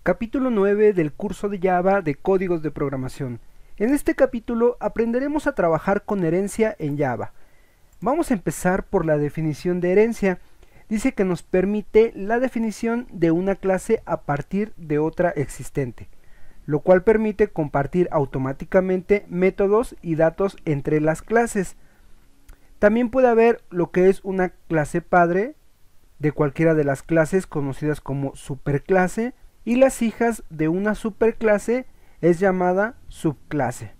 Capítulo 9 del curso de Java de códigos de programación. En este capítulo aprenderemos a trabajar con herencia en Java. Vamos a empezar por la definición de herencia. Dice que nos permite la definición de una clase a partir de otra existente, lo cual permite compartir automáticamente métodos y datos entre las clases. También puede haber lo que es una clase padre de cualquiera de las clases conocidas como superclase, y las hijas de una superclase es llamada subclase.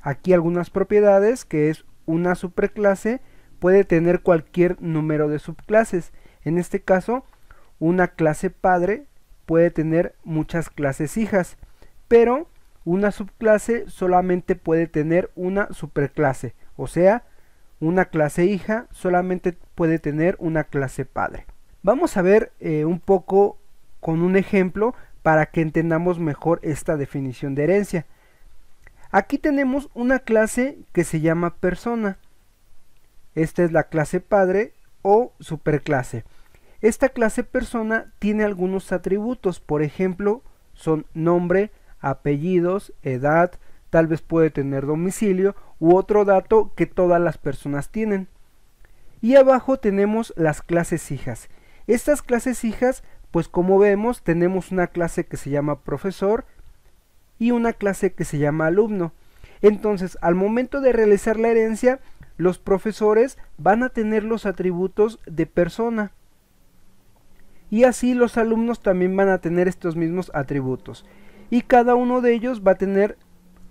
Aquí algunas propiedades, que es una superclase puede tener cualquier número de subclases. En este caso, una clase padre puede tener muchas clases hijas, pero una subclase solamente puede tener una superclase, o sea, una clase hija solamente puede tener una clase padre. Vamos a ver un poco con un ejemplo para que entendamos mejor esta definición de herencia. Aquí tenemos una clase que se llama persona. Esta es la clase padre o superclase. Esta clase persona tiene algunos atributos, por ejemplo, son nombre, apellidos, edad, tal vez puede tener domicilio u otro dato que todas las personas tienen. Y abajo tenemos las clases hijas. Estas clases hijas, pues como vemos, tenemos una clase que se llama profesor y una clase que se llama alumno. Entonces, al momento de realizar la herencia, los profesores van a tener los atributos de persona. Y así los alumnos también van a tener estos mismos atributos. Y cada uno de ellos va a tener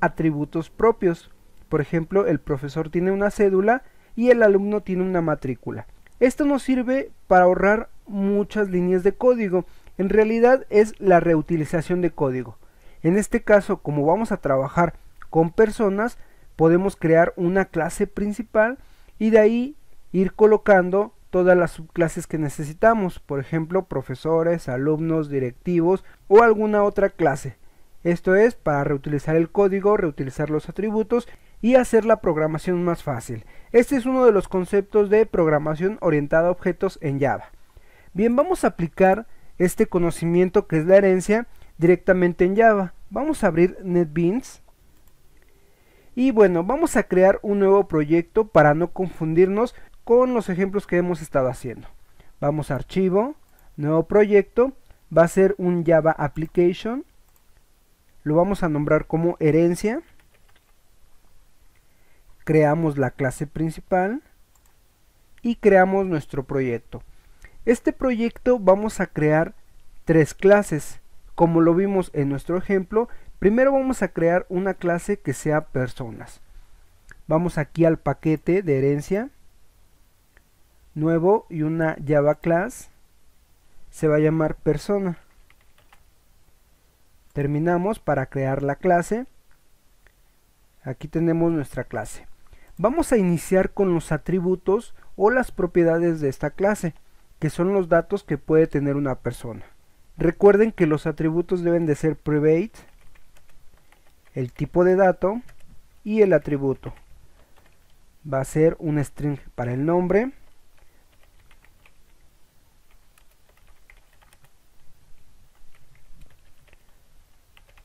atributos propios. Por ejemplo, el profesor tiene una cédula y el alumno tiene una matrícula. Esto nos sirve para ahorrar muchas líneas de código. En realidad es la reutilización de código. En este caso, como vamos a trabajar con personas, podemos crear una clase principal y de ahí ir colocando todas las subclases que necesitamos, por ejemplo, profesores, alumnos, directivos o alguna otra clase. Esto es para reutilizar el código, reutilizar los atributos y hacer la programación más fácil. Este es uno de los conceptos de programación orientada a objetos en Java. Bien, vamos a aplicar este conocimiento que es la herencia directamente en Java. Vamos a abrir NetBeans y bueno, vamos a crear un nuevo proyecto para no confundirnos con los ejemplos que hemos estado haciendo. Vamos a archivo, nuevo proyecto, va a ser un Java Application, lo vamos a nombrar como herencia, creamos la clase principal y creamos nuestro proyecto. Este proyecto vamos a crear tres clases, como lo vimos en nuestro ejemplo. Primero vamos a crear una clase que sea personas. Vamos aquí al paquete de herencia, nuevo y una Java class, se va a llamar persona. Terminamos para crear la clase. Aquí tenemos nuestra clase. Vamos a iniciar con los atributos o las propiedades de esta clase, que son los datos que puede tener una persona. Recuerden que los atributos deben de ser private, el tipo de dato y el atributo. Va a ser un string para el nombre,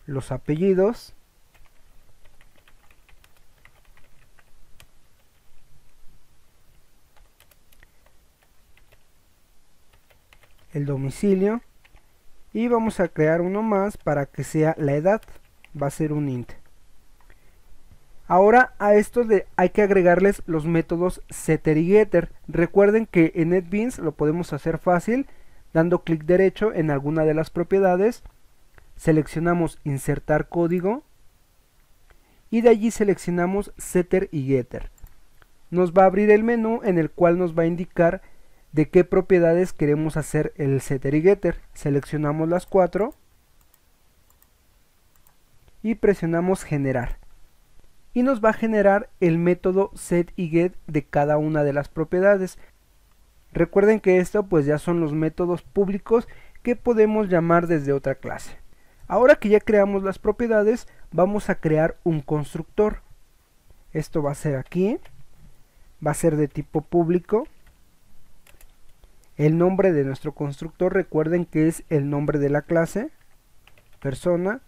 los apellidos, el domicilio y vamos a crear uno más para que sea la edad, va a ser un int. Ahora a estos hay que agregarles los métodos setter y getter. Recuerden que en NetBeans lo podemos hacer fácil dando clic derecho en alguna de las propiedades, seleccionamos insertar código y de allí seleccionamos setter y getter. Nos va a abrir el menú en el cual nos va a indicar de qué propiedades queremos hacer el setter y getter. Seleccionamos las 4 y presionamos generar. Y nos va a generar el método set y get de cada una de las propiedades. Recuerden que esto pues ya son los métodos públicos que podemos llamar desde otra clase. Ahora que ya creamos las propiedades, vamos a crear un constructor. Esto va a ser aquí, va a ser de tipo público. El nombre de nuestro constructor, recuerden que es el nombre de la clase. persona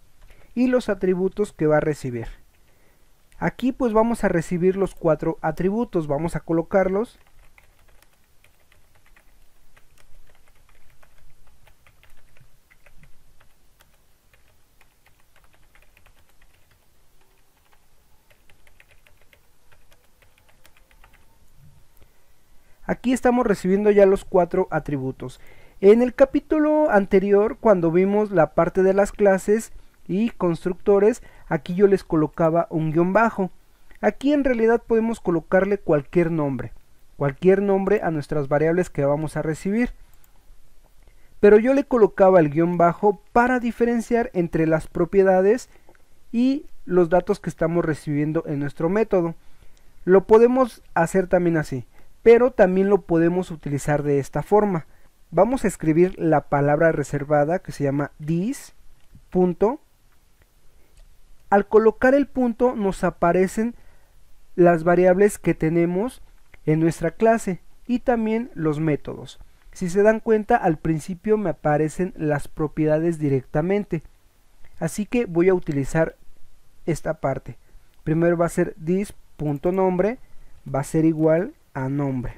y los atributos que va a recibir. Aquí pues vamos a recibir los 4 atributos, vamos a colocarlos. Aquí estamos recibiendo ya los 4 atributos. En el capítulo anterior, cuando vimos la parte de las clases y constructores, aquí yo les colocaba un guión bajo. Aquí en realidad podemos colocarle cualquier nombre a nuestras variables que vamos a recibir. Pero yo le colocaba el guión bajo para diferenciar entre las propiedades y los datos que estamos recibiendo en nuestro método. Lo podemos hacer también así, pero también lo podemos utilizar de esta forma. Vamos a escribir la palabra reservada que se llama this, punto. Al colocar el punto nos aparecen las variables que tenemos en nuestra clase y también los métodos. Si se dan cuenta, al principio me aparecen las propiedades directamente. Así que voy a utilizar esta parte. Primero va a ser this.nombre, va a ser igual a nombre.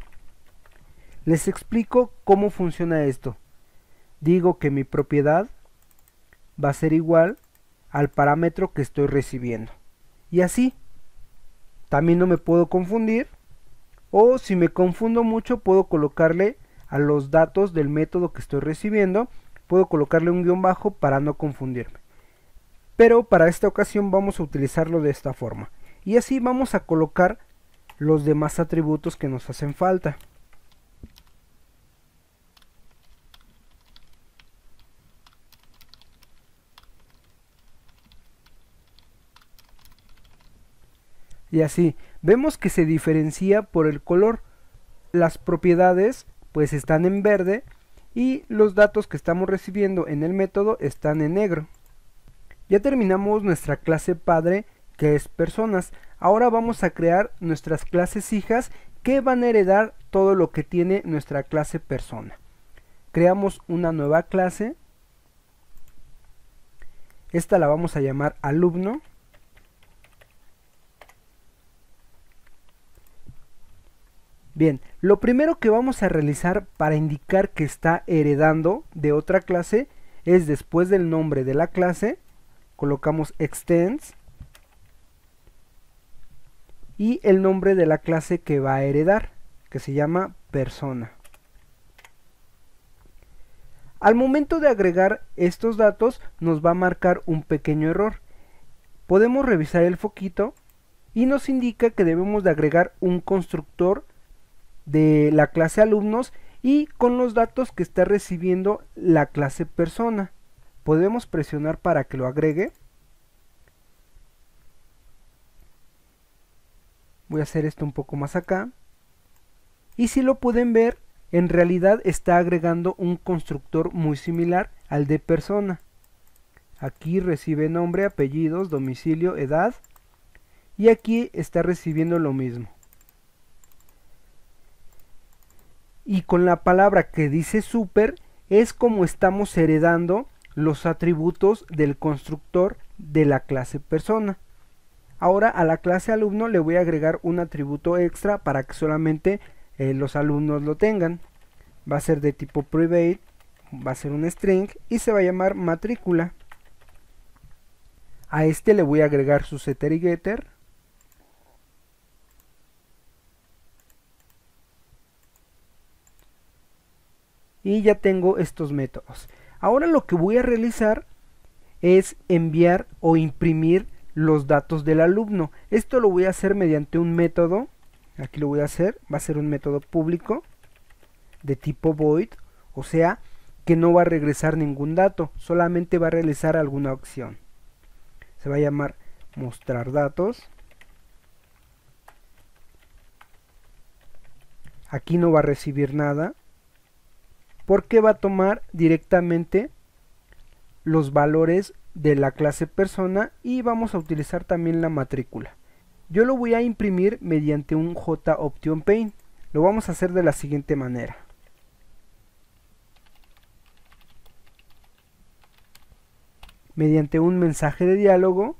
Les explico cómo funciona esto. Digo que mi propiedad va a ser igual al parámetro que estoy recibiendo. Y así, también no me puedo confundir, o si me confundo mucho puedo colocarle a los datos del método que estoy recibiendo, puedo colocarle un guión bajo para no confundirme. Pero para esta ocasión vamos a utilizarlo de esta forma. Y así vamos a colocar los demás atributos que nos hacen falta. Y así, vemos que se diferencia por el color. Las propiedades pues están en verde y los datos que estamos recibiendo en el método están en negro. Ya terminamos nuestra clase padre, que es personas. Ahora vamos a crear nuestras clases hijas que van a heredar todo lo que tiene nuestra clase persona. Creamos una nueva clase. Esta la vamos a llamar alumno. Bien, lo primero que vamos a realizar para indicar que está heredando de otra clase es después del nombre de la clase, colocamos extends y el nombre de la clase que va a heredar, que se llama persona. Al momento de agregar estos datos nos va a marcar un pequeño error. Podemos revisar el foquito y nos indica que debemos de agregar un constructor de la clase alumnos y con los datos que está recibiendo la clase persona. Podemos presionar para que lo agregue. Voy a hacer esto un poco más acá. Y si lo pueden ver, en realidad está agregando un constructor muy similar al de persona. Aquí recibe nombre, apellidos, domicilio, edad. Y aquí está recibiendo lo mismo. Y con la palabra que dice super es como estamos heredando los atributos del constructor de la clase persona. Ahora a la clase alumno le voy a agregar un atributo extra para que solamente los alumnos lo tengan. Va a ser de tipo private, va a ser un string y se va a llamar matrícula. A este le voy a agregar su setter y getter. Y ya tengo estos métodos. Ahora lo que voy a realizar es enviar o imprimir los datos del alumno. Esto lo voy a hacer mediante un método. Aquí lo voy a hacer. Va a ser un método público de tipo void. O sea que no va a regresar ningún dato. Solamente va a realizar alguna acción. Se va a llamar mostrar datos. Aquí no va a recibir nada, porque va a tomar directamente los valores de la clase persona y vamos a utilizar también la matrícula. Yo lo voy a imprimir mediante un JOptionPaint. Lo vamos a hacer de la siguiente manera. mediante un mensaje de diálogo.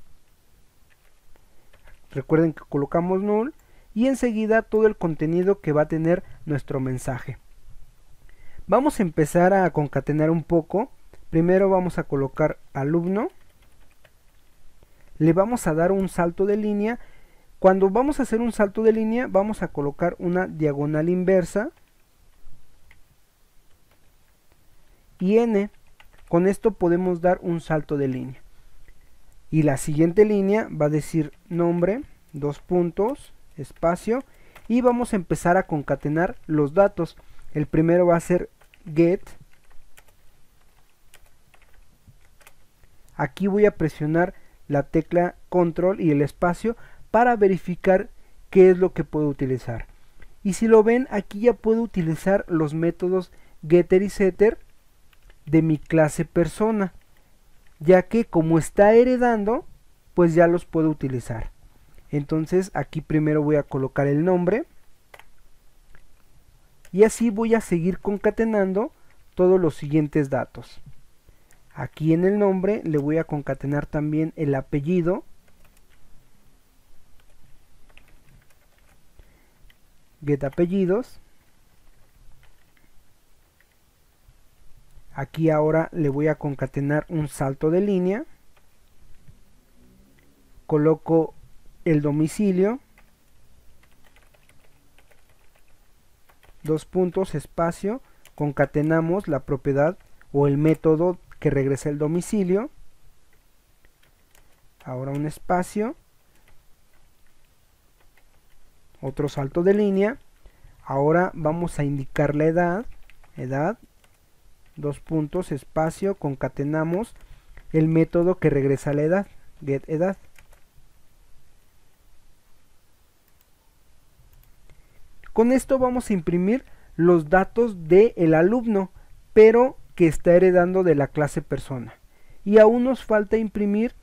Recuerden que colocamos null y enseguida todo el contenido que va a tener nuestro mensaje. Vamos a empezar a concatenar un poco. Primero vamos a colocar alumno. Le vamos a dar un salto de línea. Cuando vamos a hacer un salto de línea, vamos a colocar una diagonal inversa. Y n. Con esto podemos dar un salto de línea. Y la siguiente línea va a decir nombre, dos puntos, espacio. Y vamos a empezar a concatenar los datos. El primero va a ser get. Aquí voy a presionar la tecla control y el espacio para verificar qué es lo que puedo utilizar. Y si lo ven, aquí ya puedo utilizar los métodos getter y setter de mi clase persona, ya que como está heredando, pues ya los puedo utilizar. Entonces aquí primero voy a colocar el nombre y así voy a seguir concatenando todos los siguientes datos. Aquí en el nombre le voy a concatenar también el apellido, get apellidos. Aquí ahora le voy a concatenar un salto de línea, coloco el domicilio, dos puntos, espacio, concatenamos la propiedad o el método que regresa el domicilio, ahora un espacio, otro salto de línea, ahora vamos a indicar la edad, dos puntos, espacio, concatenamos el método que regresa la edad, getEdad. Con esto vamos a imprimir los datos del alumno, pero que está heredando de la clase persona. Y aún nos falta imprimir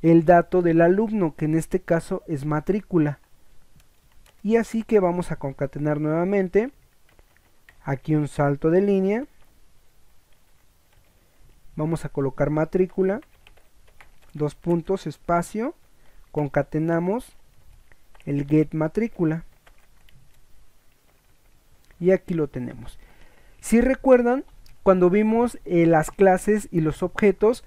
el dato del alumno, que en este caso es matrícula. Y así que vamos a concatenar nuevamente. Aquí un salto de línea. Vamos a colocar matrícula, dos puntos, espacio, concatenamos el get matrícula. Y aquí lo tenemos. Si recuerdan, cuando vimos las clases y los objetos,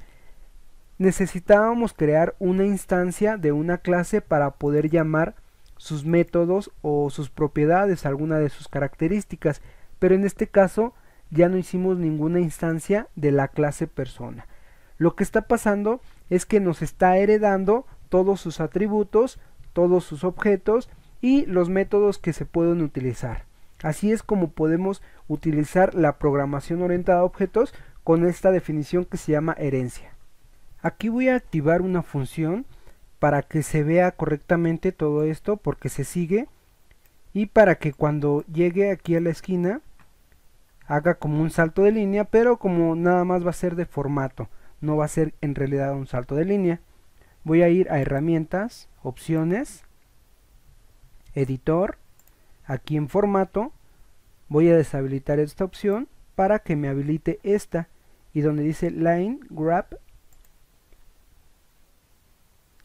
necesitábamos crear una instancia de una clase para poder llamar sus métodos o sus propiedades, alguna de sus características, pero en este caso ya no hicimos ninguna instancia de la clase persona. Lo que está pasando es que nos está heredando todos sus atributos, todos sus objetos y los métodos que se pueden utilizar. Así es como podemos utilizar la programación orientada a objetos con esta definición que se llama herencia. Aquí voy a activar una función para que se vea correctamente todo esto, porque se sigue, y para que cuando llegue aquí a la esquina haga como un salto de línea, pero como nada más va a ser de formato, no va a ser en realidad un salto de línea. Voy a ir a herramientas, opciones, editor, aquí en formato, voy a deshabilitar esta opción para que me habilite esta, y donde dice line grab,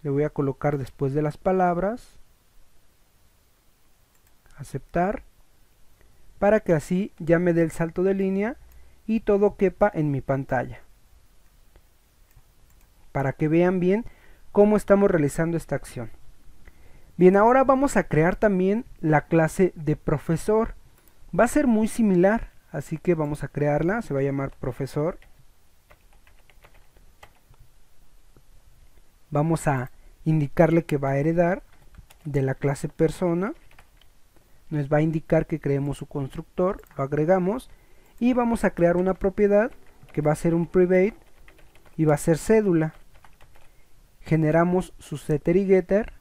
le voy a colocar después de las palabras, aceptar, para que así ya me dé el salto de línea y todo quepa en mi pantalla. Para que vean bien cómo estamos realizando esta acción. Bien, ahora vamos a crear también la clase de profesor. Va a ser muy similar, así que vamos a crearla, se va a llamar profesor. Vamos a indicarle que va a heredar de la clase persona. Nos va a indicar que creemos su constructor, lo agregamos y vamos a crear una propiedad que va a ser un private y va a ser cédula. Generamos su setter y getter,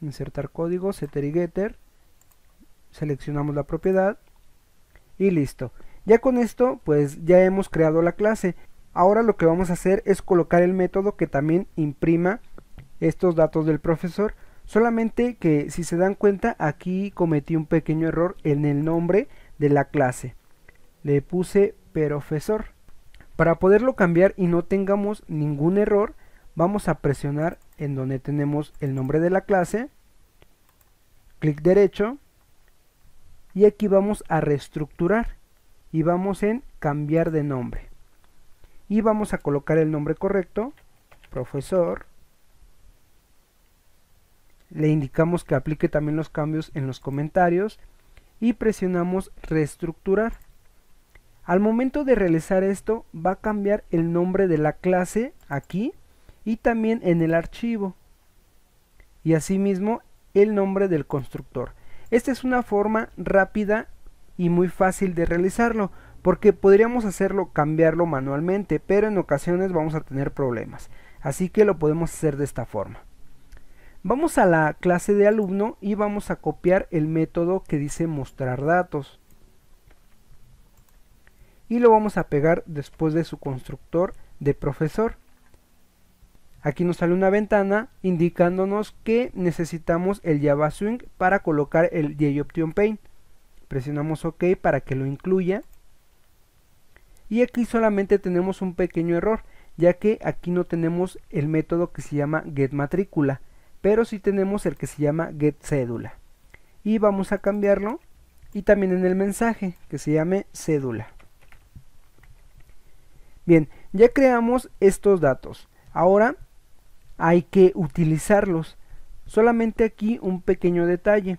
insertar código, setter y getter, seleccionamos la propiedad y listo. Ya con esto pues ya hemos creado la clase. Ahora lo que vamos a hacer es colocar el método que también imprima estos datos del profesor. Solamente que si se dan cuenta, aquí cometí un pequeño error en el nombre de la clase. Le puse profesor. Para poderlo cambiar y no tengamos ningún error, vamos a presionar en donde tenemos el nombre de la clase, clic derecho, y aquí vamos a reestructurar y vamos en cambiar de nombre. Y vamos a colocar el nombre correcto, profesor. Le indicamos que aplique también los cambios en los comentarios y presionamos reestructurar. Al momento de realizar esto va a cambiar el nombre de la clase aquí y también en el archivo y asimismo el nombre del constructor. Esta es una forma rápida y muy fácil de realizarlo, porque podríamos hacerlo, cambiarlo manualmente, pero en ocasiones vamos a tener problemas, así que lo podemos hacer de esta forma. Vamos a la clase de alumno y vamos a copiar el método que dice mostrar datos y lo vamos a pegar después de su constructor de profesor. Aquí nos sale una ventana indicándonos que necesitamos el Java Swing para colocar el JOptionPaint. Presionamos OK para que lo incluya. Y aquí solamente tenemos un pequeño error, ya que aquí no tenemos el método que se llama getMatrícula, pero sí tenemos el que se llama getCédula. Y vamos a cambiarlo, y también en el mensaje, que se llame cédula. Bien, ya creamos estos datos. Ahora hay que utilizarlos. Solamente aquí un pequeño detalle.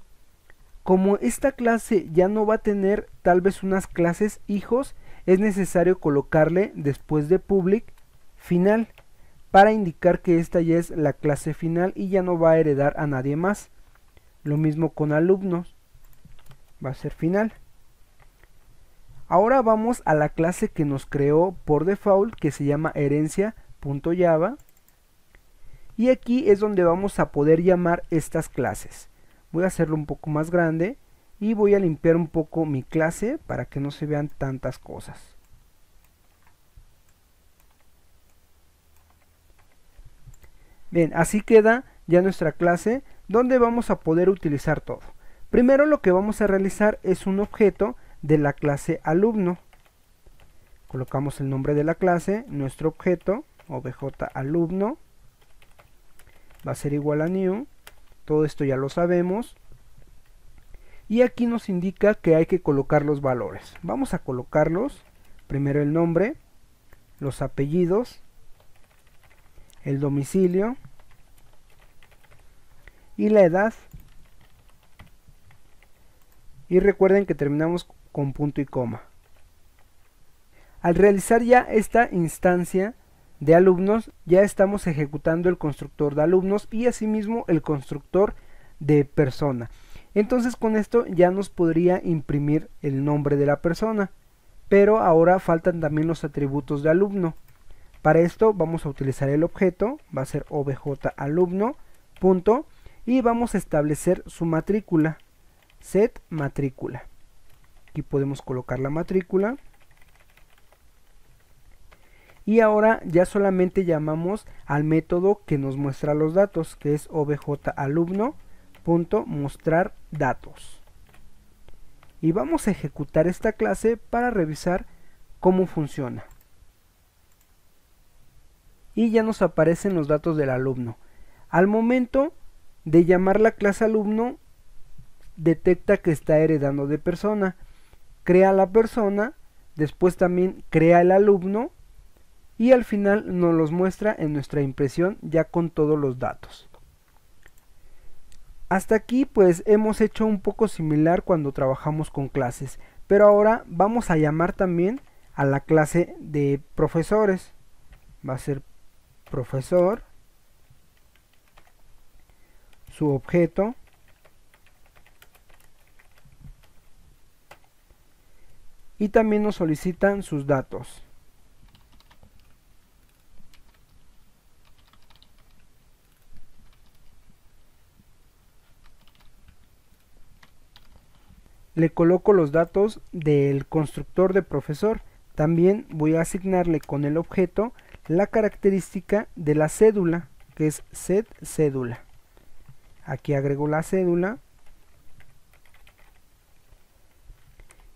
Como esta clase ya no va a tener tal vez unas clases hijos, es necesario colocarle después de public final para indicar que esta ya es la clase final y ya no va a heredar a nadie más. Lo mismo con alumnos, va a ser final. Ahora vamos a la clase que nos creó por default, que se llama herencia.java, y aquí es donde vamos a poder llamar estas clases. Voy a hacerlo un poco más grande y voy a limpiar un poco mi clase para que no se vean tantas cosas. Bien, así queda ya nuestra clase donde vamos a poder utilizar todo. Primero lo que vamos a realizar es un objeto de la clase alumno. Colocamos el nombre de la clase, nuestro objeto, obj_alumno, va a ser igual a new, todo esto ya lo sabemos. Y aquí nos indica que hay que colocar los valores. Vamos a colocarlos, primero el nombre, los apellidos, el domicilio y la edad. Y recuerden que terminamos con punto y coma. Al realizar ya esta instancia de alumnos, ya estamos ejecutando el constructor de alumnos y asimismo el constructor de persona. Entonces con esto ya nos podría imprimir el nombre de la persona, pero ahora faltan también los atributos de alumno. Para esto vamos a utilizar el objeto, va a ser obj_alumno, punto, y vamos a establecer su matrícula, set matrícula. Aquí podemos colocar la matrícula. Y ahora ya solamente llamamos al método que nos muestra los datos, que es obj_alumno.mostrar datos. Y vamos a ejecutar esta clase para revisar cómo funciona. Y ya nos aparecen los datos del alumno. Al momento de llamar la clase alumno, detecta que está heredando de persona. Crea la persona, después también crea el alumno y al final nos los muestra en nuestra impresión ya con todos los datos. Hasta aquí pues hemos hecho un poco similar cuando trabajamos con clases, pero ahora vamos a llamar también a la clase de profesores. Va a ser profesor, su objeto, y también nos solicitan sus datos. Le coloco los datos del constructor de profesor. También voy a asignarle con el objeto la característica de la cédula, que es setCédula. Aquí agrego la cédula.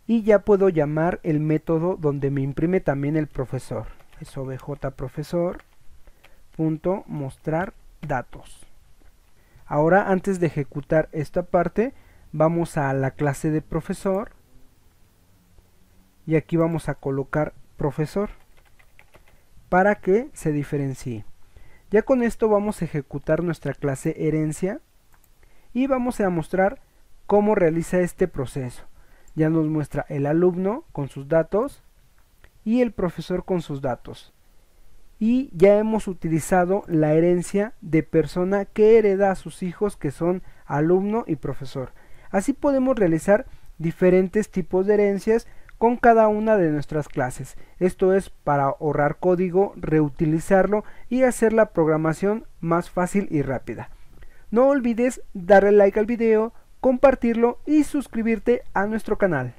Y ya puedo llamar el método donde me imprime también el profesor. es objprofesor.mostrar datos. Ahora, antes de ejecutar esta parte, vamos a la clase de profesor y aquí vamos a colocar profesor para que se diferencie. Ya con esto vamos a ejecutar nuestra clase herencia y vamos a mostrar cómo realiza este proceso. Ya nos muestra el alumno con sus datos y el profesor con sus datos. Y ya hemos utilizado la herencia de persona que hereda a sus hijos, que son alumno y profesor. Así podemos realizar diferentes tipos de herencias con cada una de nuestras clases. Esto es para ahorrar código, reutilizarlo y hacer la programación más fácil y rápida. No olvides darle like al video, compartirlo y suscribirte a nuestro canal.